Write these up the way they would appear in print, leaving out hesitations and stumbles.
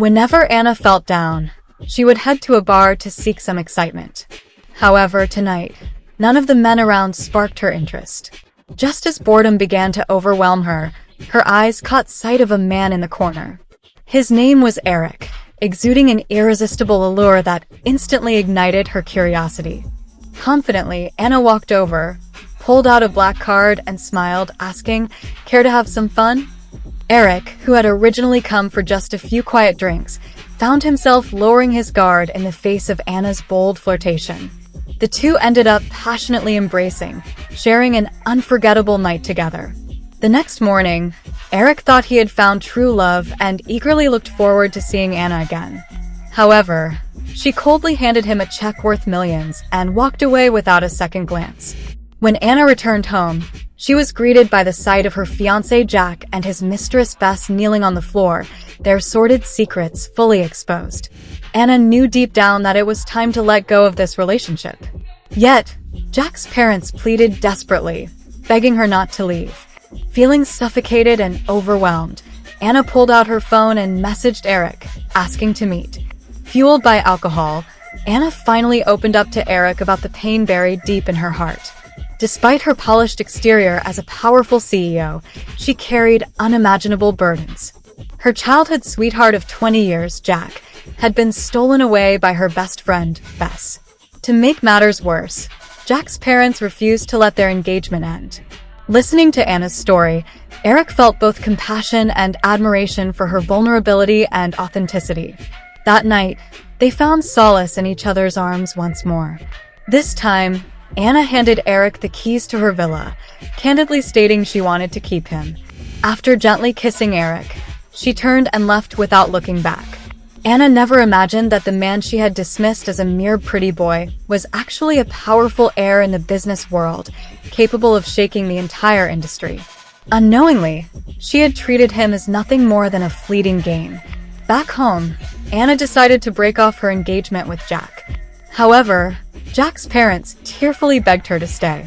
Whenever Anna felt down, she would head to a bar to seek some excitement. However, tonight, none of the men around sparked her interest. Just as boredom began to overwhelm her, her eyes caught sight of a man in the corner. His name was Eric, exuding an irresistible allure that instantly ignited her curiosity. Confidently, Anna walked over, pulled out a black card, and smiled, asking, "Care to have some fun?" Eric, who had originally come for just a few quiet drinks, found himself lowering his guard in the face of Anna's bold flirtation. The two ended up passionately embracing, sharing an unforgettable night together. The next morning, Eric thought he had found true love and eagerly looked forward to seeing Anna again. However, she coldly handed him a check worth millions and walked away without a second glance. When Anna returned home, she was greeted by the sight of her fiancé Jack and his mistress Bess kneeling on the floor, their sordid secrets fully exposed. Anna knew deep down that it was time to let go of this relationship. Yet, Jack's parents pleaded desperately, begging her not to leave. Feeling suffocated and overwhelmed, Anna pulled out her phone and messaged Eric, asking to meet. Fueled by alcohol, Anna finally opened up to Eric about the pain buried deep in her heart. Despite her polished exterior as a powerful CEO, she carried unimaginable burdens. Her childhood sweetheart of 20 years, Jack, had been stolen away by her best friend, Bess. To make matters worse, Jack's parents refused to let their engagement end. Listening to Anna's story, Eric felt both compassion and admiration for her vulnerability and authenticity. That night, they found solace in each other's arms once more. This time, Anna handed Eric the keys to her villa, candidly stating she wanted to keep him. After gently kissing Eric, she turned and left without looking back. Anna never imagined that the man she had dismissed as a mere pretty boy was actually a powerful heir in the business world, capable of shaking the entire industry. Unknowingly, she had treated him as nothing more than a fleeting game. Back home, Anna decided to break off her engagement with Jack. However, Jack's parents tearfully begged her to stay.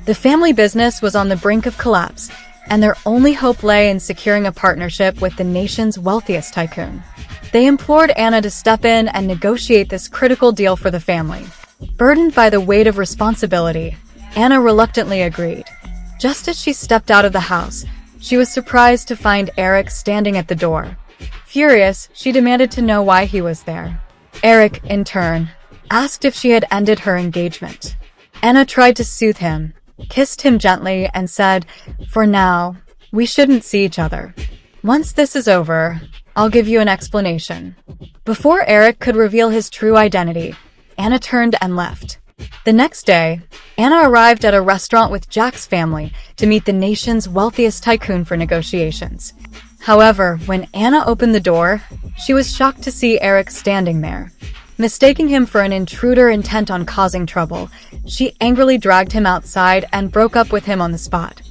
The family business was on the brink of collapse, and their only hope lay in securing a partnership with the nation's wealthiest tycoon. They implored Anna to step in and negotiate this critical deal for the family. Burdened by the weight of responsibility, Anna reluctantly agreed. Just as she stepped out of the house, she was surprised to find Eric standing at the door. Furious, she demanded to know why he was there. Eric, in turn, asked if she had ended her engagement. Anna tried to soothe him, kissed him gently, and said, "For now, we shouldn't see each other. Once this is over, I'll give you an explanation." Before Eric could reveal his true identity, Anna turned and left. The next day, Anna arrived at a restaurant with Jack's family to meet the nation's wealthiest tycoon for negotiations. However, when Anna opened the door, she was shocked to see Eric standing there. Mistaking him for an intruder intent on causing trouble, she angrily dragged him outside and broke up with him on the spot.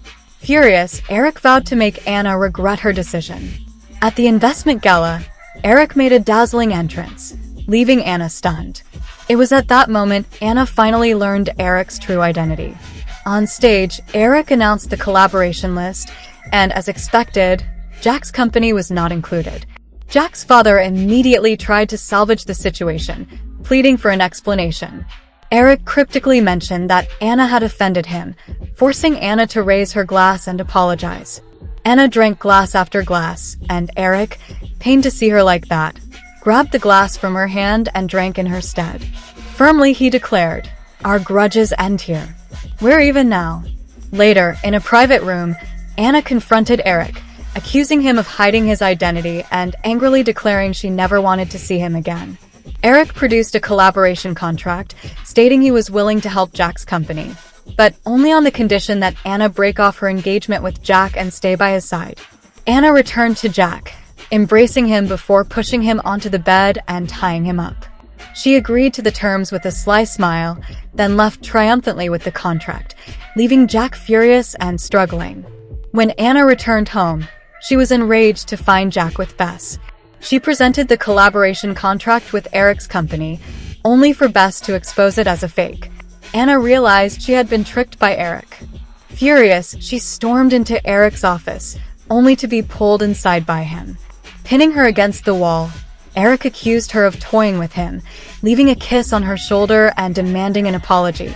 Furious, Eric vowed to make Anna regret her decision. At the investment gala, Eric made a dazzling entrance, leaving Anna stunned. It was at that moment Anna finally learned Eric's true identity. On stage, Eric announced the collaboration list, and as expected, Jack's company was not included. Jack's father immediately tried to salvage the situation, pleading for an explanation. Eric cryptically mentioned that Anna had offended him, forcing Anna to raise her glass and apologize. Anna drank glass after glass, and Eric, pained to see her like that, grabbed the glass from her hand and drank in her stead. Firmly, he declared, "Our grudges end here. We're even now." Later, in a private room, Anna confronted Eric, accusing him of hiding his identity and angrily declaring she never wanted to see him again. Eric produced a collaboration contract, stating he was willing to help Jack's company, but only on the condition that Anna break off her engagement with Jack and stay by his side. Anna returned to Jack, embracing him before pushing him onto the bed and tying him up. She agreed to the terms with a sly smile, then left triumphantly with the contract, leaving Jack furious and struggling. When Anna returned home, she was enraged to find Jack with Bess. She presented the collaboration contract with Eric's company, only for Bess to expose it as a fake. Anna realized she had been tricked by Eric. Furious, she stormed into Eric's office, only to be pulled inside by him. Pinning her against the wall, Eric accused her of toying with him, leaving a kiss on her shoulder and demanding an apology.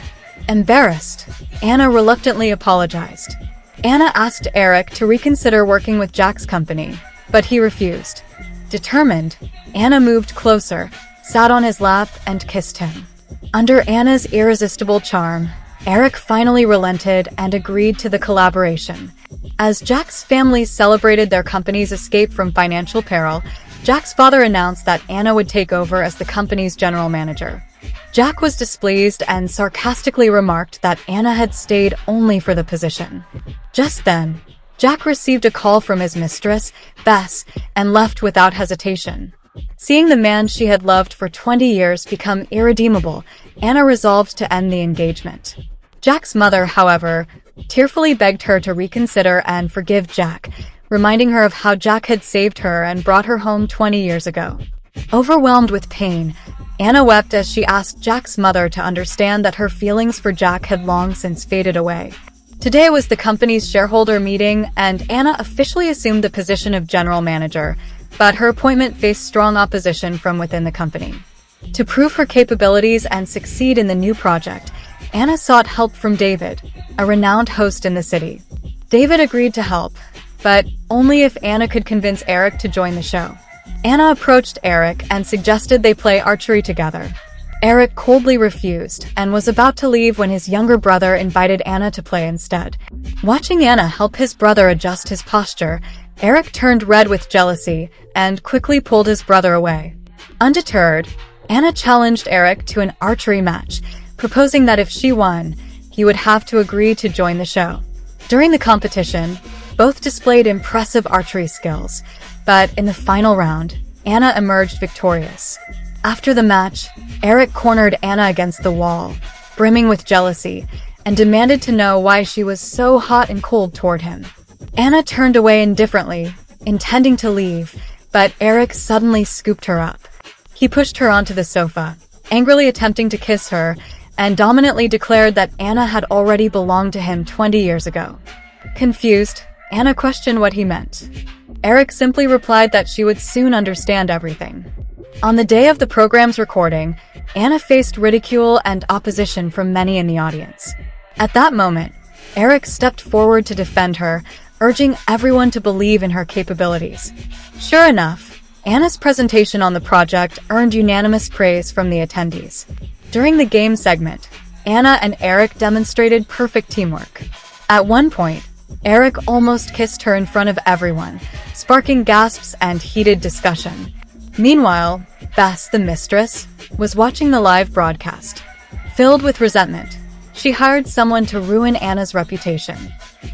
Embarrassed, Anna reluctantly apologized. Anna asked Eric to reconsider working with Jack's company, but he refused. Determined, Anna moved closer, sat on his lap, and kissed him. Under Anna's irresistible charm, Eric finally relented and agreed to the collaboration. As Jack's family celebrated their company's escape from financial peril, Jack's father announced that Anna would take over as the company's general manager. Jack was displeased and sarcastically remarked that Anna had stayed only for the position. Just then, Jack received a call from his mistress, Bess, and left without hesitation. Seeing the man she had loved for 20 years become irredeemable, Anna resolved to end the engagement. Jack's mother, however, tearfully begged her to reconsider and forgive Jack, reminding her of how Jack had saved her and brought her home 20 years ago. Overwhelmed with pain, Anna wept as she asked Jack's mother to understand that her feelings for Jack had long since faded away. Today was the company's shareholder meeting, and Anna officially assumed the position of general manager, but her appointment faced strong opposition from within the company. To prove her capabilities and succeed in the new project, Anna sought help from David, a renowned host in the city. David agreed to help, but only if Anna could convince Eric to join the show. Anna approached Eric and suggested they play archery together. Eric coldly refused and was about to leave when his younger brother invited Anna to play instead. Watching Anna help his brother adjust his posture, Eric turned red with jealousy and quickly pulled his brother away. Undeterred, Anna challenged Eric to an archery match, proposing that if she won, he would have to agree to join the show. During the competition, both displayed impressive archery skills, but in the final round, Anna emerged victorious. After the match, Eric cornered Anna against the wall, brimming with jealousy, and demanded to know why she was so hot and cold toward him. Anna turned away indifferently, intending to leave, but Eric suddenly scooped her up. He pushed her onto the sofa, angrily attempting to kiss her, and dominantly declared that Anna had already belonged to him 20 years ago. Confused, Anna questioned what he meant. Eric simply replied that she would soon understand everything. On the day of the program's recording, Anna faced ridicule and opposition from many in the audience. At that moment, Eric stepped forward to defend her, urging everyone to believe in her capabilities. Sure enough, Anna's presentation on the project earned unanimous praise from the attendees. During the game segment, Anna and Eric demonstrated perfect teamwork. At one point, Eric almost kissed her in front of everyone, sparking gasps and heated discussion. Meanwhile, Bess, the mistress, was watching the live broadcast. Filled with resentment, she hired someone to ruin Anna's reputation.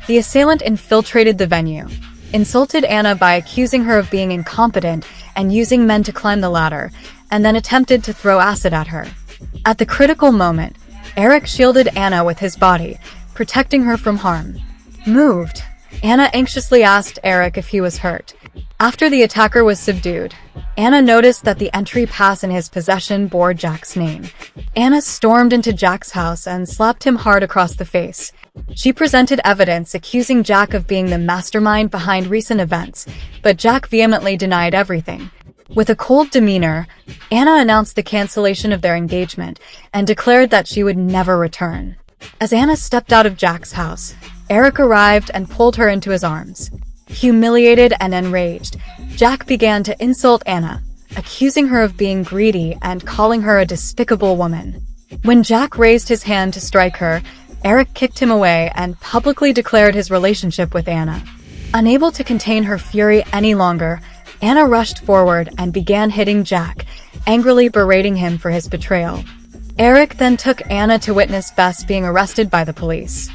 The assailant infiltrated the venue, insulted Anna by accusing her of being incompetent and using men to climb the ladder, and then attempted to throw acid at her. At the critical moment, Eric shielded Anna with his body, protecting her from harm. Moved, Anna anxiously asked Eric if he was hurt. After the attacker was subdued, Anna noticed that the entry pass in his possession bore Jack's name. Anna stormed into Jack's house and slapped him hard across the face. She presented evidence accusing Jack of being the mastermind behind recent events, but Jack vehemently denied everything. With a cold demeanor, Anna announced the cancellation of their engagement and declared that she would never return. As Anna stepped out of Jack's house, Eric arrived and pulled her into his arms. Humiliated and enraged, Jack began to insult Anna, accusing her of being greedy and calling her a despicable woman. When Jack raised his hand to strike her, Eric kicked him away and publicly declared his relationship with Anna. Unable to contain her fury any longer, Anna rushed forward and began hitting Jack, angrily berating him for his betrayal. Eric then took Anna to witness Bess being arrested by the police.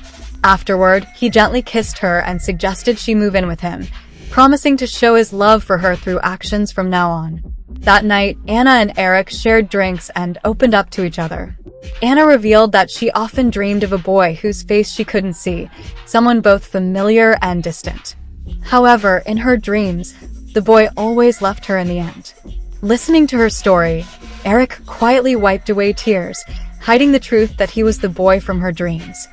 Afterward, he gently kissed her and suggested she move in with him, promising to show his love for her through actions from now on. That night, Anna and Eric shared drinks and opened up to each other. Anna revealed that she often dreamed of a boy whose face she couldn't see, someone both familiar and distant. However, in her dreams, the boy always left her in the end. Listening to her story, Eric quietly wiped away tears, hiding the truth that he was the boy from her dreams.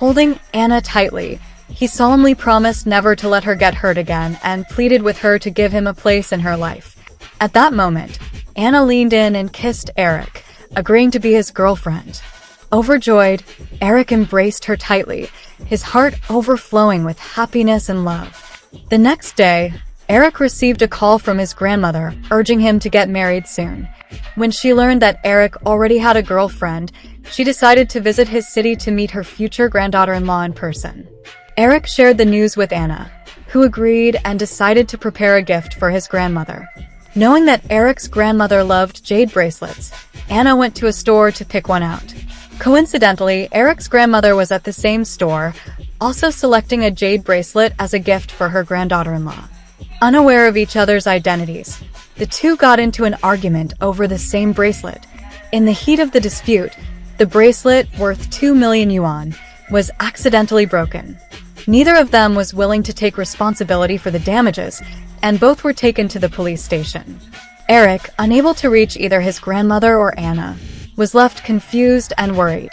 Holding Anna tightly, he solemnly promised never to let her get hurt again and pleaded with her to give him a place in her life. At that moment, Anna leaned in and kissed Eric, agreeing to be his girlfriend. Overjoyed, Eric embraced her tightly, his heart overflowing with happiness and love. The next day, Eric received a call from his grandmother, urging him to get married soon. When she learned that Eric already had a girlfriend, she decided to visit his city to meet her future granddaughter-in-law in person. Eric shared the news with Anna, who agreed and decided to prepare a gift for his grandmother. Knowing that Eric's grandmother loved jade bracelets, Anna went to a store to pick one out. Coincidentally, Eric's grandmother was at the same store, also selecting a jade bracelet as a gift for her granddaughter-in-law. Unaware of each other's identities, the two got into an argument over the same bracelet. In the heat of the dispute, the bracelet, worth 2 million yuan, was accidentally broken. Neither of them was willing to take responsibility for the damages, and both were taken to the police station. Eric, unable to reach either his grandmother or Anna, was left confused and worried.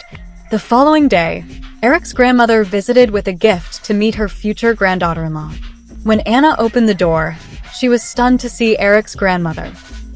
The following day, Eric's grandmother visited with a gift to meet her future granddaughter-in-law. When Anna opened the door, she was stunned to see Eric's grandmother.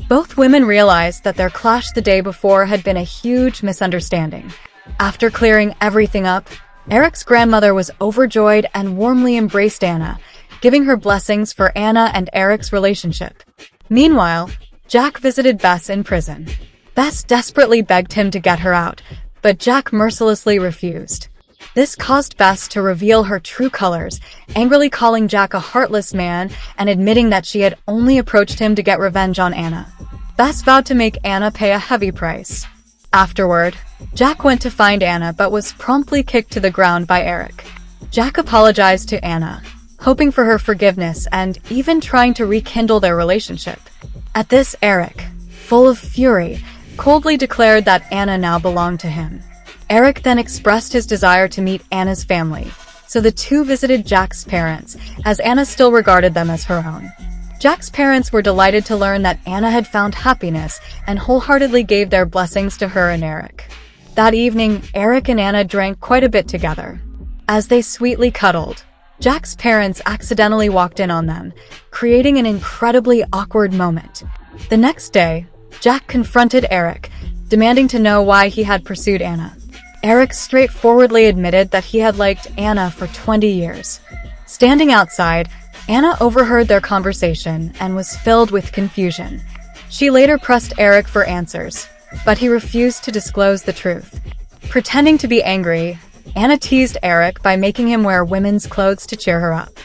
Both women realized that their clash the day before had been a huge misunderstanding. After clearing everything up, Eric's grandmother was overjoyed and warmly embraced Anna, giving her blessings for Anna and Eric's relationship. Meanwhile, Jack visited Bess in prison. Bess desperately begged him to get her out, but Jack mercilessly refused. This caused Bess to reveal her true colors, angrily calling Jack a heartless man and admitting that she had only approached him to get revenge on Anna. Bess vowed to make Anna pay a heavy price. Afterward, Jack went to find Anna but was promptly kicked to the ground by Eric. Jack apologized to Anna, hoping for her forgiveness and even trying to rekindle their relationship. At this, Eric, full of fury, coldly declared that Anna now belonged to him. Eric then expressed his desire to meet Anna's family, so the two visited Jack's parents, as Anna still regarded them as her own. Jack's parents were delighted to learn that Anna had found happiness and wholeheartedly gave their blessings to her and Eric. That evening, Eric and Anna drank quite a bit together. As they sweetly cuddled, Jack's parents accidentally walked in on them, creating an incredibly awkward moment. The next day, Jack confronted Eric, demanding to know why he had pursued Anna. Eric straightforwardly admitted that he had liked Anna for 20 years. Standing outside, Anna overheard their conversation and was filled with confusion. She later pressed Eric for answers, but he refused to disclose the truth. Pretending to be angry, Anna teased Eric by making him wear women's clothes to cheer her up.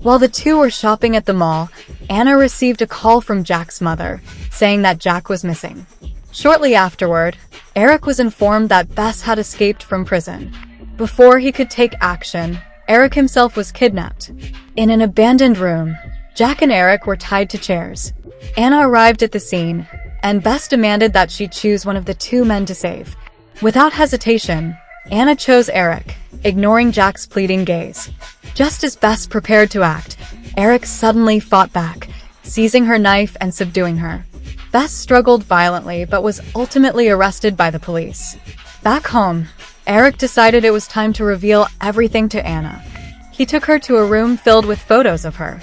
While the two were shopping at the mall, Anna received a call from Jack's mother, saying that Jack was missing. Shortly afterward, Eric was informed that Bess had escaped from prison. Before he could take action, Eric himself was kidnapped. In an abandoned room, Jack and Eric were tied to chairs. Anna arrived at the scene, and Bess demanded that she choose one of the two men to save. Without hesitation, Anna chose Eric, ignoring Jack's pleading gaze. Just as Bess prepared to act, Eric suddenly fought back, seizing her knife and subduing her. Bess struggled violently but was ultimately arrested by the police. Back home, Eric decided it was time to reveal everything to Anna. He took her to a room filled with photos of her.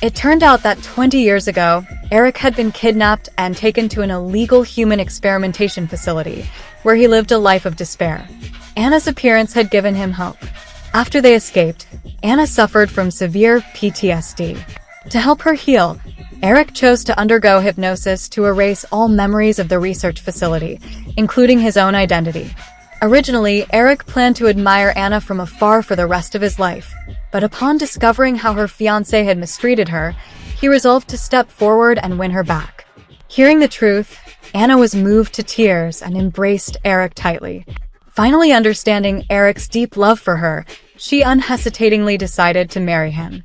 It turned out that 20 years ago, Eric had been kidnapped and taken to an illegal human experimentation facility, where he lived a life of despair. Anna's appearance had given him hope. After they escaped, Anna suffered from severe PTSD. To help her heal, Eric chose to undergo hypnosis to erase all memories of the research facility, including his own identity. Originally, Eric planned to admire Anna from afar for the rest of his life, but upon discovering how her fiancé had mistreated her, he resolved to step forward and win her back. Hearing the truth, Anna was moved to tears and embraced Eric tightly. Finally understanding Eric's deep love for her, she unhesitatingly decided to marry him.